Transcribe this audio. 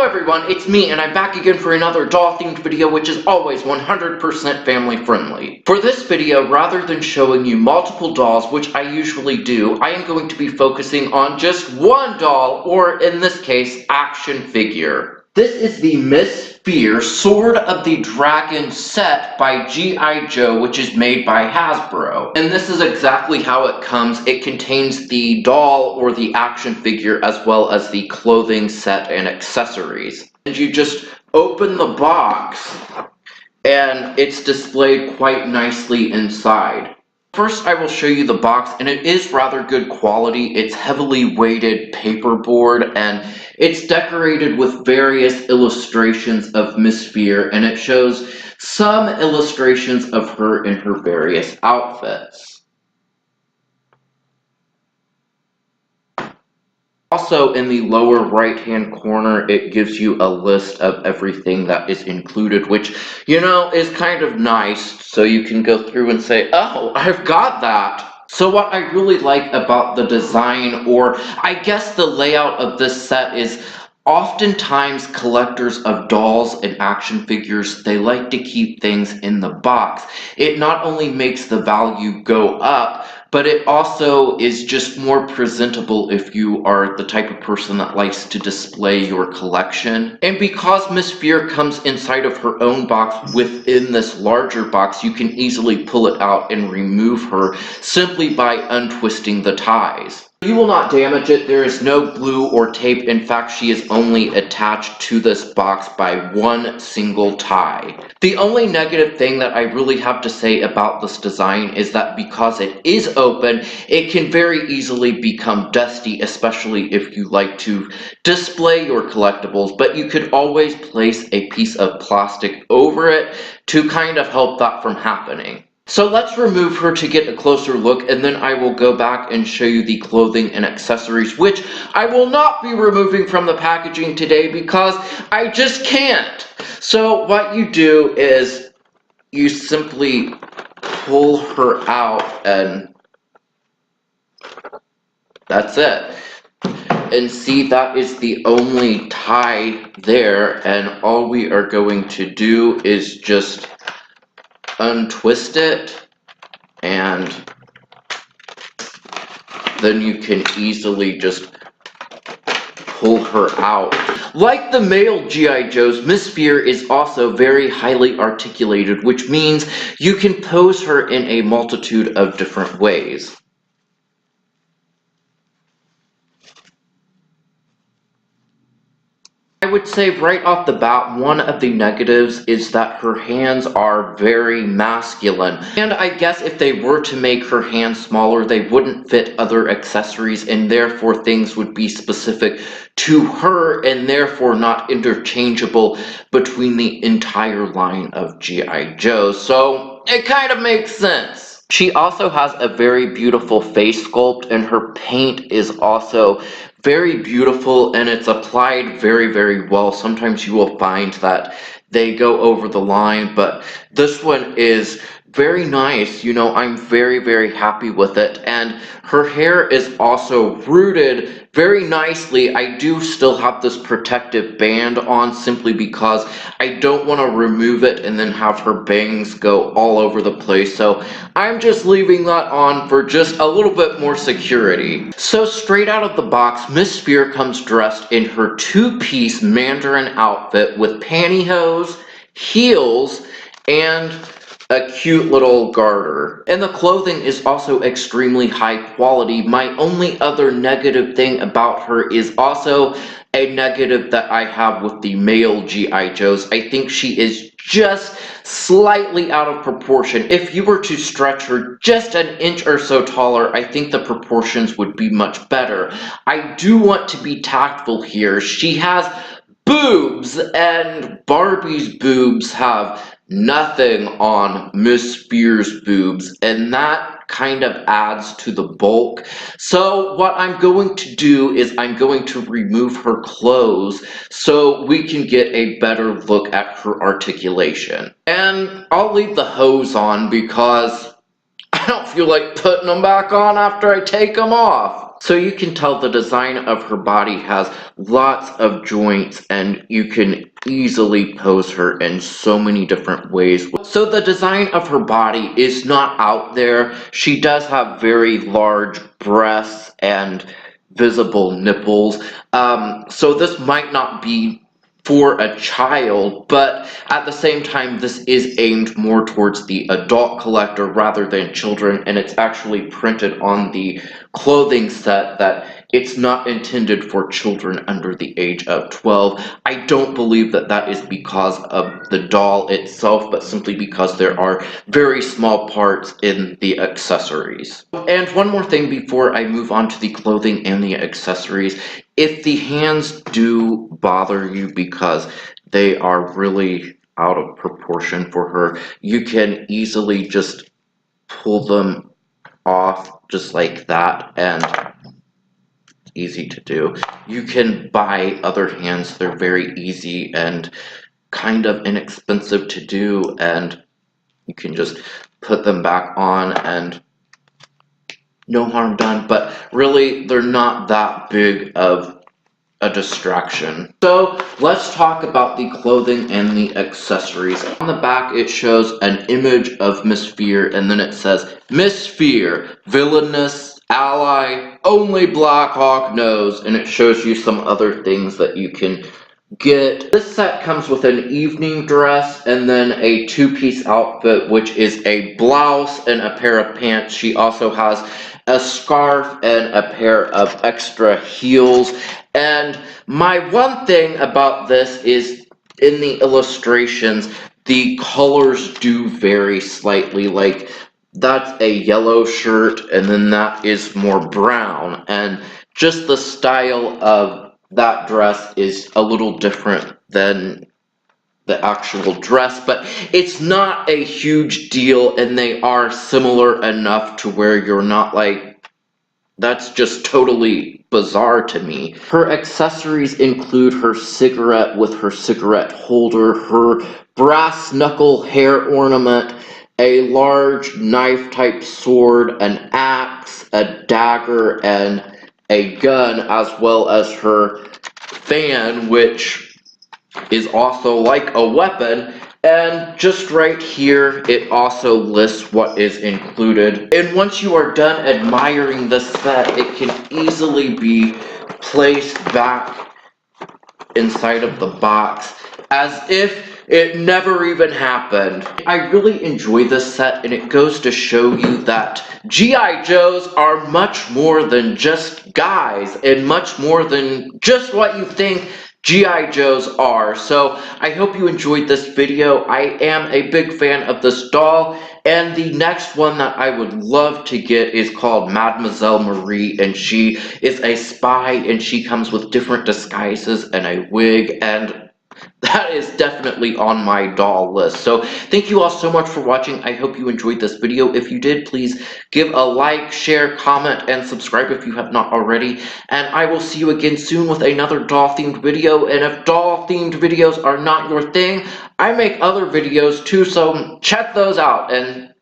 Hello everyone, it's me and I'm back again for another doll themed video, which is always 100% family friendly. For this video, rather than showing you multiple dolls, which I usually do, I am going to be focusing on just one doll, or in this case, action figure. This is the Miss Fear Sword of the Dragon set by G.I. Joe, which is made by Hasbro. And this is exactly how it comes. It contains the doll or the action figure as well as the clothing set and accessories. And you just open the box and it's displayed quite nicely inside. First, I will show you the box, and it is rather good quality. It's heavily weighted paperboard, and it's decorated with various illustrations of Miss Fear, and it shows some illustrations of her in her various outfits. Also, in the lower right-hand corner, it gives you a list of everything that is included, which, you know, is kind of nice, so you can go through and say, oh, I've got that. So what I really like about the design, or I guess the layout of this set, is oftentimes collectors of dolls and action figures, they like to keep things in the box. It not only makes the value go up, but it also is just more presentable if you are the type of person that likes to display your collection. And because Miss Fear comes inside of her own box within this larger box, you can easily pull it out and remove her simply by untwisting the ties. You will not damage it. There is no glue or tape. In fact, she is only attached to this box by one single tie. The only negative thing that I really have to say about this design is that because it is open, it can very easily become dusty, especially if you like to display your collectibles, but you could always place a piece of plastic over it to kind of help that from happening. So let's remove her to get a closer look, and then I will go back and show you the clothing and accessories, which I will not be removing from the packaging today because I just can't. So what you do is you simply pull her out, and that's it. And see, that is the only tie there, and all we are going to do is just untwist it, and then you can easily just pull her out. Like the male G.I. Joes, Miss Fear is also very highly articulated, which means you can pose her in a multitude of different ways. I would say right off the bat, one of the negatives is that her hands are very masculine. And I guess if they were to make her hands smaller, they wouldn't fit other accessories, and therefore things would be specific to her and therefore not interchangeable between the entire line of G.I. Joes. So it kind of makes sense. She also has a very beautiful face sculpt, and her paint is also very beautiful, and it's applied very, very well. Sometimes you will find that they go over the line, but this one is very nice. You know, I'm very, very happy with it. And her hair is also rooted very nicely. I do still have this protective band on simply because I don't want to remove it and then have her bangs go all over the place. So I'm just leaving that on for just a little bit more security. So straight out of the box, Miss Fear comes dressed in her two-piece Mandarin outfit with pantyhose, heels, and a cute little garter. And the clothing is also extremely high quality. My only other negative thing about her is also a negative that I have with the male G.I. Joes. I think she is just slightly out of proportion. If you were to stretch her just an inch or so taller, I think the proportions would be much better. I do want to be tactful here. She has boobs, and Barbie's boobs have nothing on Miss Fear's boobs, and that kind of adds to the bulk. So what I'm going to do is I'm going to remove her clothes so we can get a better look at her articulation. And I'll leave the hose on because I don't feel like putting them back on after I take them off. So you can tell the design of her body has lots of joints, and you can easily pose her in so many different ways. So the design of her body is not out there. She does have very large breasts and visible nipples. So this might not be for a child, but at the same time this is aimed more towards the adult collector rather than children, and it's actually printed on the clothing set that it's not intended for children under the age of 12. I don't believe that that is because of the doll itself, but simply because there are very small parts in the accessories. And one more thing before I move on to the clothing and the accessories. If the hands do bother you because they are really out of proportion for her, you can easily just pull them off just like that, and easy to do. You can buy other hands. They're very easy and kind of inexpensive to do, and you can just put them back on and no harm done, but really they're not that big of a distraction. So let's talk about the clothing and the accessories. On the back it shows an image of Miss Fear, and then it says, Miss Fear, villainous ally, only Black Hawk knows, and it shows you some other things that you can get. This set comes with an evening dress and then a two-piece outfit, which is a blouse and a pair of pants. She also has a scarf and a pair of extra heels. And my one thing about this is in the illustrations, the colors do vary slightly. Like, that's a yellow shirt, and then that is more brown, and just the style of that dress is a little different than the actual dress, but it's not a huge deal, and they are similar enough to where you're not like, that's just totally bizarre to me. Her accessories include her cigarette with her cigarette holder, her brass knuckle hair ornament, a large knife-type sword, an axe, a dagger, and a gun, as well as her fan, which is also like a weapon. And just right here, it also lists what is included. And once you are done admiring the set, it can easily be placed back inside of the box as if it never even happened. I really enjoy this set, and it goes to show you that G.I. Joes are much more than just guys, and much more than just what you think G.I. Joes are. So I hope you enjoyed this video. I am a big fan of this doll, and the next one that I would love to get is called Mademoiselle Marie, and she is a spy, and she comes with different disguises and a wig, and that is definitely on my doll list. So thank you all so much for watching. I hope you enjoyed this video. If you did, please give a like, share, comment, and subscribe if you have not already. And I will see you again soon with another doll-themed video. And if doll-themed videos are not your thing, I make other videos too, so check those out. And